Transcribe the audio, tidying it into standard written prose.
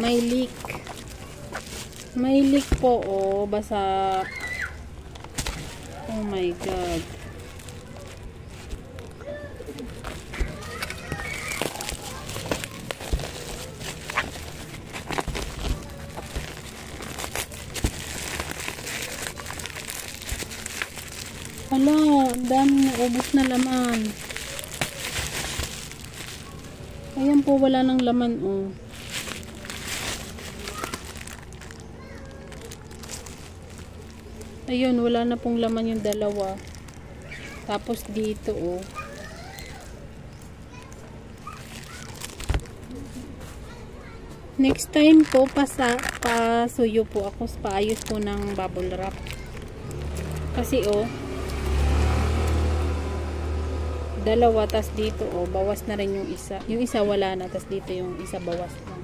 May leak. May leak po, oh. Basa. Oh my God. Hala, dami, ubos na laman. Ayan po, wala nang laman, oh. Ayun, wala na pong laman yung dalawa. Tapos dito, oh. Next time po, pasuyo po ako, paayos po ng bubble wrap. Kasi, oh, dalawa, tas dito, oh, bawas na rin yung isa. Yung isa wala na, tas dito yung isa bawas na.